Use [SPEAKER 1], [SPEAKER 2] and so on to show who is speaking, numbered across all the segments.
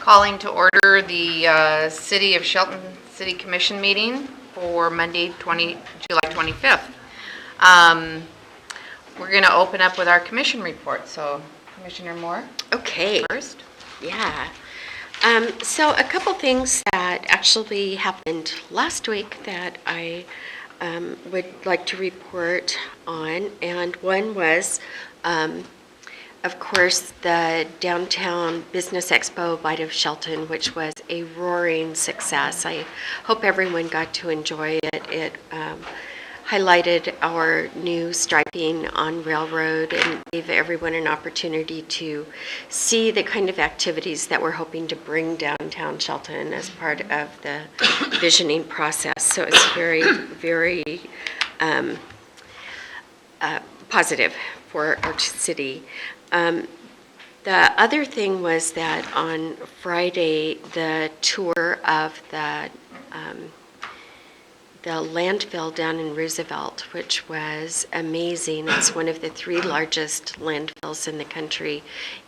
[SPEAKER 1] calling to order the City of Shelton City Commission meeting for Monday, July 25th. We're going to open up with our commission report. So, Commissioner Moore.
[SPEAKER 2] Okay.
[SPEAKER 1] First.
[SPEAKER 2] Yeah. So a couple things that actually happened last week that I would like to report on, and one was, of course, the Downtown Business Expo Bite of Shelton, which was a roaring success. I hope everyone got to enjoy it. It highlighted our new striping on Railroad and gave everyone an opportunity to see the kind of activities that we're hoping to bring downtown Shelton as part of the visioning process. So it's very, very positive for our city. The other thing was that on Friday, the tour of the landfill down in Roosevelt, which was amazing. It's one of the 3 largest landfills in the country,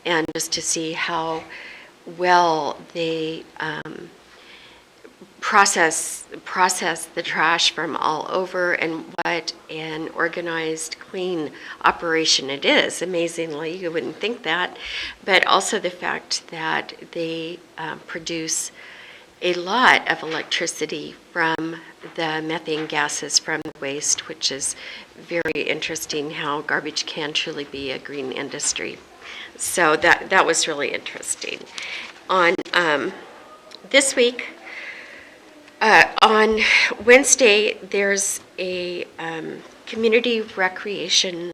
[SPEAKER 2] and just to see how well they process the trash from all over, and what an organized, clean operation it is. Amazingly, you wouldn't think that, but also the fact that they produce a lot of electricity from the methane gases from the waste, which is very interesting how garbage can truly be a green industry. So that was really interesting. On this week, on Wednesday, there's a community recreation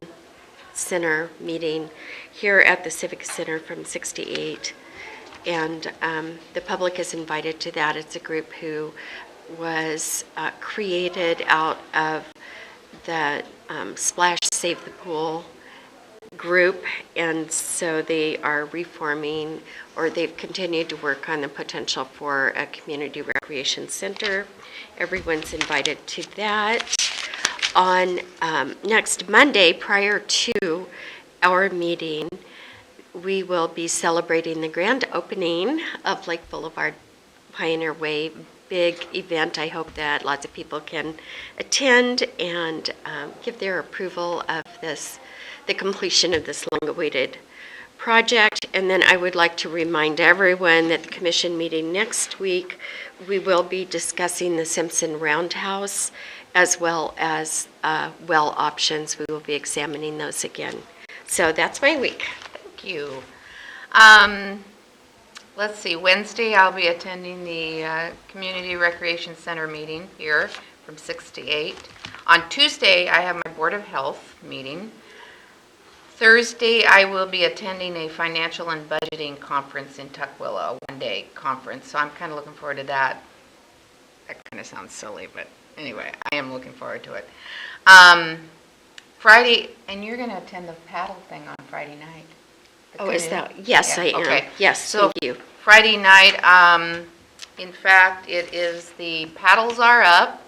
[SPEAKER 2] center meeting here at the Civic Center from 6 to 8. And the public is invited to that. It's a group who was created out of the Splash Save the Pool group, and so they are reforming, or they've continued to work on the potential for a community recreation center. Everyone's invited to that. On next Monday, prior to our meeting, we will be celebrating the grand opening of Lake Boulevard Pioneer Way. Big event. I hope that lots of people can attend and give their approval of the completion of this long-awaited project. And then I would like to remind everyone that the commission meeting next week, we will be discussing the Simpson Roundhouse as well as well options. We will be examining those again. So that's my week.
[SPEAKER 1] Thank you. Let's see, Wednesday I'll be attending the Community Recreation Center meeting here from 6 to 8. On Tuesday, I have my Board of Health meeting. Thursday, I will be attending a financial and budgeting conference in Tukwila, a one-day conference, so I'm kind of looking forward to that. That kind of sounds silly, but anyway, I am looking forward to it. Friday, and you're going to attend the paddle thing on Friday night.
[SPEAKER 2] Oh, is that? Yes, yeah. I am.
[SPEAKER 1] Okay.
[SPEAKER 2] Yes,
[SPEAKER 1] so
[SPEAKER 2] thank you.
[SPEAKER 1] Friday night, in fact, it is the paddles are up.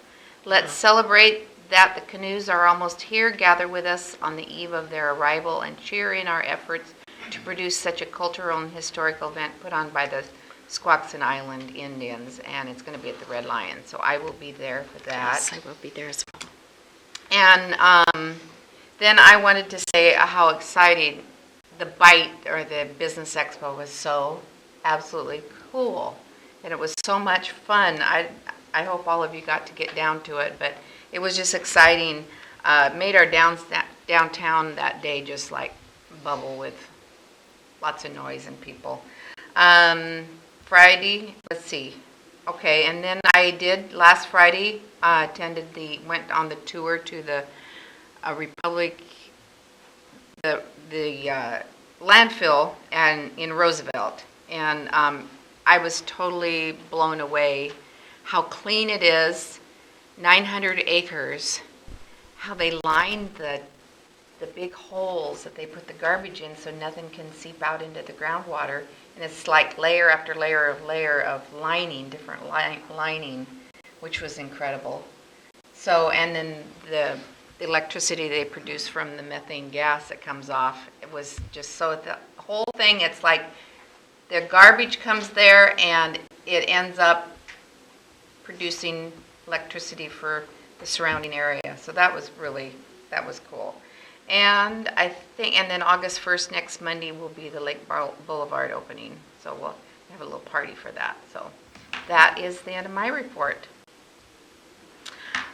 [SPEAKER 1] Let's celebrate that the canoes are almost here. Gather with us on the eve of their arrival and cheer in our efforts to produce such a cultural and historical event put on by the Squaxin Island Indians, and it's going to be at the Red Lion. So I will be there for that.
[SPEAKER 2] Yes, I will be there as well.
[SPEAKER 1] And then I wanted to say how exciting the Bite, or the Business Expo, was so absolutely cool, and it was so much fun. I hope all of you got to get down to it, but it was just exciting. Made our downtown that day just like bubble with lots of noise and people. Friday, let's see. Okay, and then I did last Friday, went on the tour to the Republic, the landfill and in Roosevelt, and I was totally blown away how clean it is. 900 acres, how they lined the big holes that they put the garbage in so nothing can seep out into the groundwater, and it's like layer after layer of lining, different lining, which was incredible. So, and then the electricity they produce from the methane gas that comes off, it was just so, the whole thing, it's like the garbage comes there and it ends up producing electricity for the surrounding area. So that was cool. And and then August 1st, next Monday, will be the Lake Boulevard opening. So we'll have a little party for that. So that is the end of my report.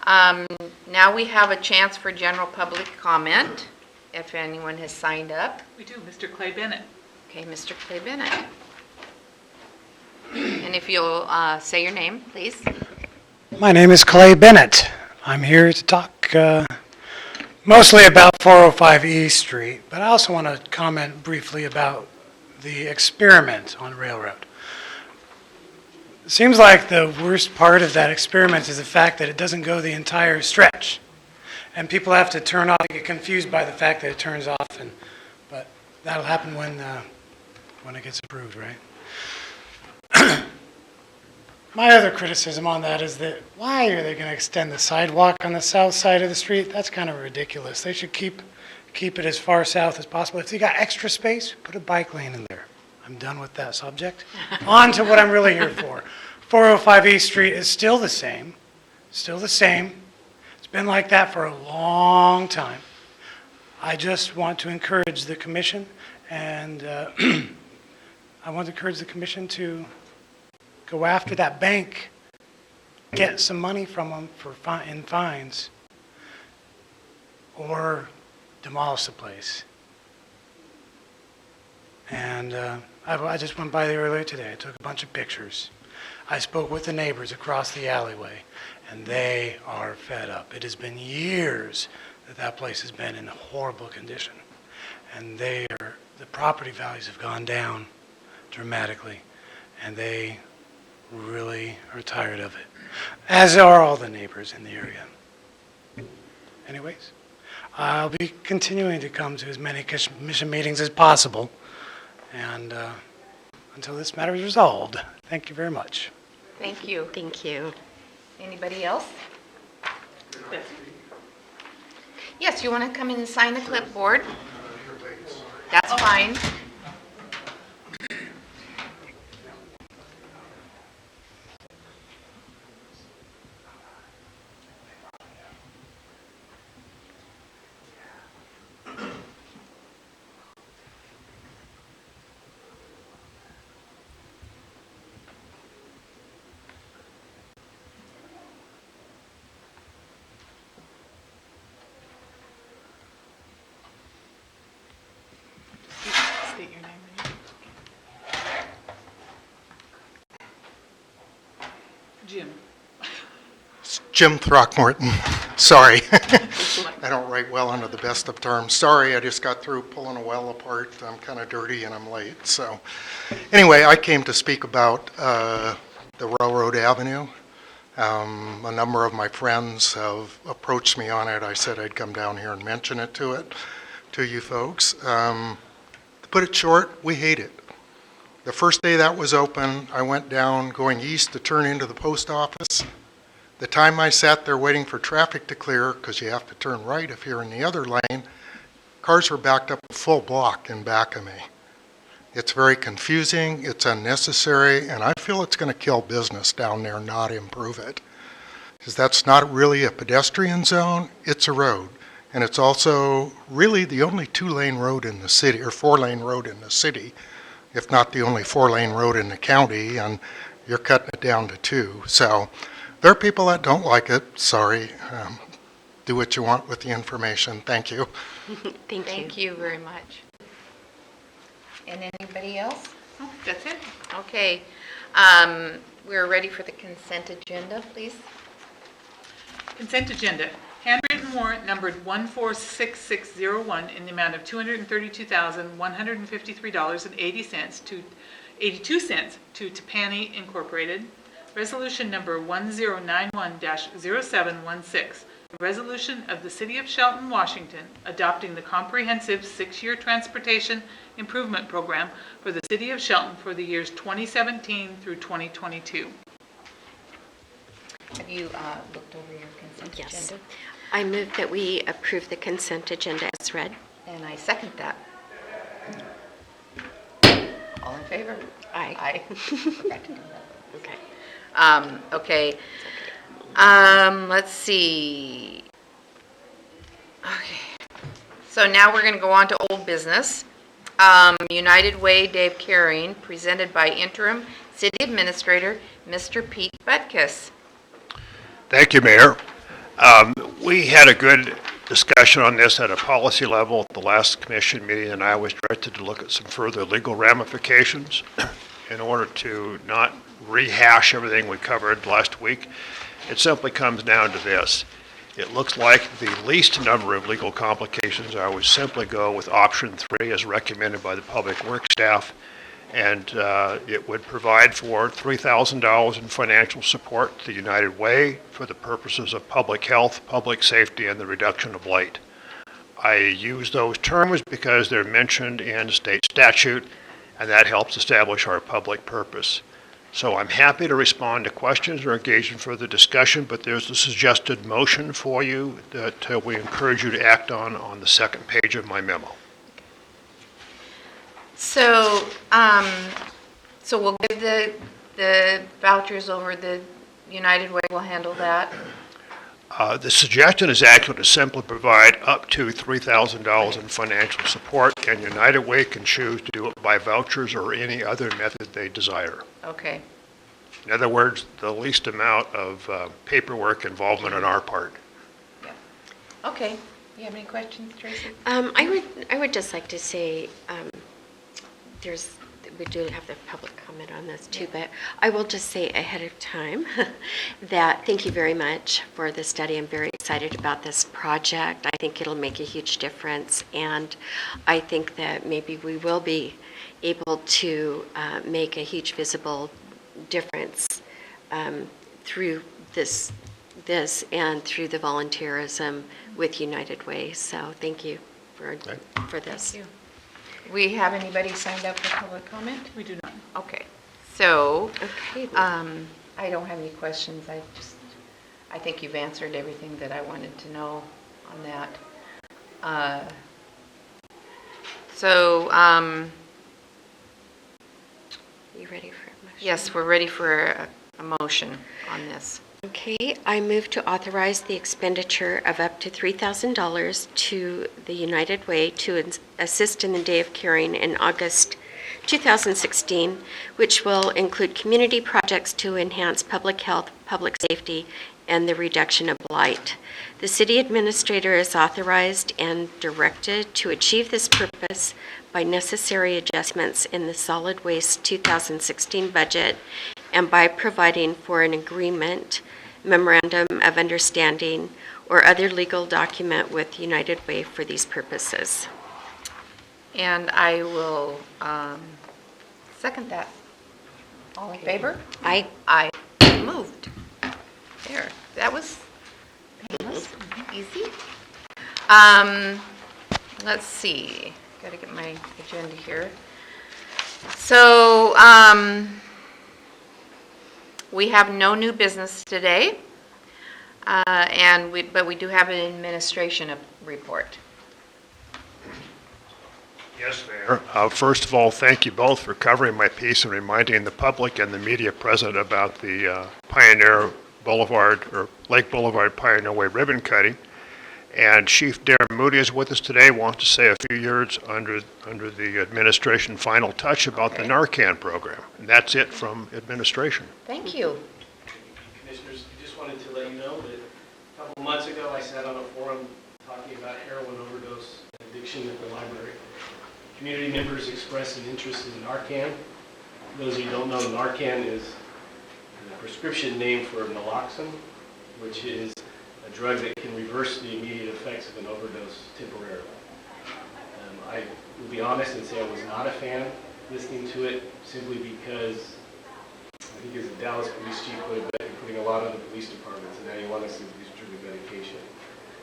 [SPEAKER 1] Now we have a chance for general public comment, if anyone has signed up.
[SPEAKER 3] We do, Mr. Clay Bennett.
[SPEAKER 1] Okay, Mr. Clay Bennett. And if you'll say your name, please.
[SPEAKER 4] My name is Clay Bennett. I'm here to talk mostly about 405 East Street, but I also want to comment briefly about the experiment on Railroad. It seems like the worst part of that experiment is the fact that it doesn't go the entire stretch. And people have to turn off, they get confused by the fact that it turns off, but that'll happen when it gets approved, right? My other criticism on that is that why are they going to extend the sidewalk on the south side of the street? That's kind of ridiculous. They should keep it as far south as possible. If they got extra space, put a bike lane in there. I'm done with that subject. On to what I'm really here for. 405 East Street is still the same. Still the same. It's been like that for a long time. I just want to encourage the commission, and I want to encourage the commission to go after that bank, get some money from them in fines, or demolish the place. And I just went by there earlier today. I took a bunch of pictures. I spoke with the neighbors across the alleyway, and they are fed up. It has been years that place has been in horrible condition, and the property values have gone down dramatically, and they really are tired of it, as are all the neighbors in the area. Anyways, I'll be continuing to come to as many commission meetings as possible, and until this matter is resolved. Thank you very much.
[SPEAKER 1] Thank you.
[SPEAKER 2] Thank you.
[SPEAKER 1] Anybody else? Yes, you want to come in and sign the clipboard? That's fine.
[SPEAKER 3] State your name. Jim.
[SPEAKER 5] Jim Throckmorton. Sorry. I don't write well under the best of terms. Sorry, I just got through pulling a well apart. I'm kind of dirty and I'm late. So anyway, I came to speak about the Railroad Avenue. A number of my friends have approached me on it. I said I'd come down here and mention it to you folks. To put it short, we hate it. The first day that was open, I went down going east to turn into the post office. The time I sat there waiting for traffic to clear, because you have to turn right if you're in the other lane, cars were backed up a full block in back of me. It's very confusing, it's unnecessary, and I feel it's going to kill business down there, not improve it. Because that's not really a pedestrian zone, it's a road. And it's also really the only two-lane road in the city, or four-lane road in the city, if not the only four-lane road in the county, and you're cutting it down to two. So there are people that don't like it. Sorry. Do what you want with the information. Thank you.
[SPEAKER 1] Thank you very much. And anybody else?
[SPEAKER 3] Oh, that's it.
[SPEAKER 1] Okay. We're ready for the consent agenda, please.
[SPEAKER 3] Consent agenda. Handwritten warrant numbered 146601 in the amount of $232,153.82 to Tapani Incorporated. Resolution number 1091-0716. A resolution of the City of Shelton, Washington, adopting the comprehensive 6-year transportation improvement program for the City of Shelton for the years 2017 through 2022.
[SPEAKER 1] Have you looked over your consent
[SPEAKER 2] Yes.
[SPEAKER 1] agenda?
[SPEAKER 2] I move that we approve the consent agenda as read.
[SPEAKER 1] And I second that. All in favor?
[SPEAKER 2] Aye.
[SPEAKER 1] Aye. Forgot to do that.
[SPEAKER 2] Okay.
[SPEAKER 1] Okay. Let's see. Okay. So now we're going to go on to old business. United Way, Dave Carring, presented by interim city administrator, Mr. Pete Butkus.
[SPEAKER 6] Thank you, Mayor. We had a good discussion on this at a policy level at the last commission meeting, and I was directed to look at some further legal ramifications in order to not rehash everything we covered last week. It simply comes down to this. It looks like the least number of legal complications, I would simply go with option 3 as recommended by the public works staff, and it would provide for $3,000 in financial support to United Way for the purposes of public health, public safety, and the reduction of blight. I use those terms because they're mentioned in state statute, and that helps establish our public purpose. So I'm happy to respond to questions or engage in further discussion, but there's a suggested motion for you that we encourage you to act on the second page of my memo.
[SPEAKER 1] So, so we'll give the vouchers over, the United Way will handle that.
[SPEAKER 6] The suggestion is actually to simply provide up to $3,000 in financial support, and United Way can choose to do it by vouchers or any other method they desire.
[SPEAKER 1] Okay.
[SPEAKER 6] In other words, the least amount of paperwork involvement on our part.
[SPEAKER 1] Okay. You have any questions, Tracy?
[SPEAKER 2] I would just like to say, we do have the public comment on this too, but I will just say ahead of time that thank you very much for the study. I'm very excited about this project. I think it'll make a huge difference, and I think that maybe we will be able to make a huge visible difference through this and through the volunteerism with United Way. So thank you for this.
[SPEAKER 1] Thank you. We have anybody signed up for public comment?
[SPEAKER 3] We do not.
[SPEAKER 1] Okay. So,
[SPEAKER 2] Okay.
[SPEAKER 1] I don't have any questions. I think you've answered everything that I wanted to know on that. So,
[SPEAKER 2] You ready for a motion?
[SPEAKER 1] yes, we're ready for a motion on this.
[SPEAKER 2] Okay, I move to authorize the expenditure of up to $3,000 to the United Way to assist in the Day of Caring in August 2016, which will include community projects to enhance public health, public safety, and the reduction of blight. The city administrator is authorized and directed to achieve this purpose by necessary adjustments in the solid waste 2016 budget and by providing for an agreement, memorandum of understanding, or other legal document with United Way for these purposes.
[SPEAKER 1] And I will second that. All in favor?
[SPEAKER 2] I
[SPEAKER 1] Moved. There, that was painless, easy. Let's see, gotta get my agenda here. So, we have no new business today, but we do have an administration report.
[SPEAKER 6] Yes, Mayor. First of all, thank you both for covering my piece and reminding the public and the media present about the Pioneer Boulevard, or Lake Boulevard Pioneer Way ribbon cutting. And Chief Darren Moody is with us today, wants to say a few words under the administration final touch about the Narcan program. And that's it from administration.
[SPEAKER 1] Thank you.
[SPEAKER 7] Commissioners, I just wanted to let you know that a couple months ago, I sat on a forum talking about heroin overdose and addiction at the library. Community members expressed an interest in Narcan. For those of you who don't know, Narcan is the prescription name for naloxone, which is a drug that can reverse the immediate effects of an overdose temporarily. I will be honest and say I was not a fan listening to it, simply because I think as the Dallas police chief put it, you're putting a lot on the police departments, and now you want us to distribute medication.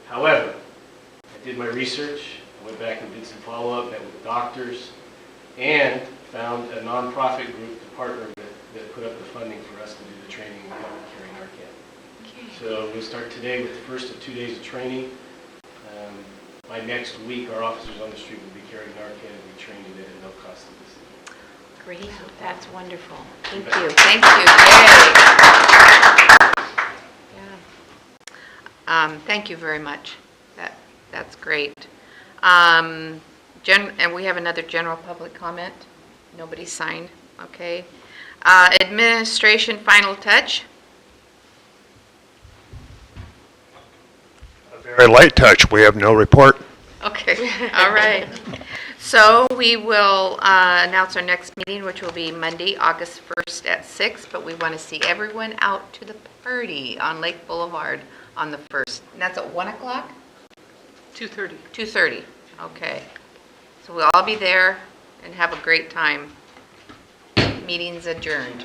[SPEAKER 7] However, I did my research, I went back and did some follow-up, met with doctors, and found a nonprofit group to partner with that put up the funding for us to do the training and help carry Narcan. So we'll start today with the first of 2 days of training. By next week, our officers on the street will be carrying Narcan and be trained in it at no cost to the city.
[SPEAKER 2] Great, that's wonderful. Thank you.
[SPEAKER 1] Thank you, yay. Yeah. Thank you very much. That's great. And we have another general public comment. Nobody signed, okay. Administration final touch.
[SPEAKER 6] A very light touch. We have no report.
[SPEAKER 1] Okay, all right. So we will announce our next meeting, which will be Monday, August 1st at 6, but we want to see everyone out to the party on Lake Boulevard on the 1st. And that's at 1 o'clock?
[SPEAKER 3] 2:30.
[SPEAKER 1] 2:30, okay. So we'll all be there and have a great time. Meeting's adjourned.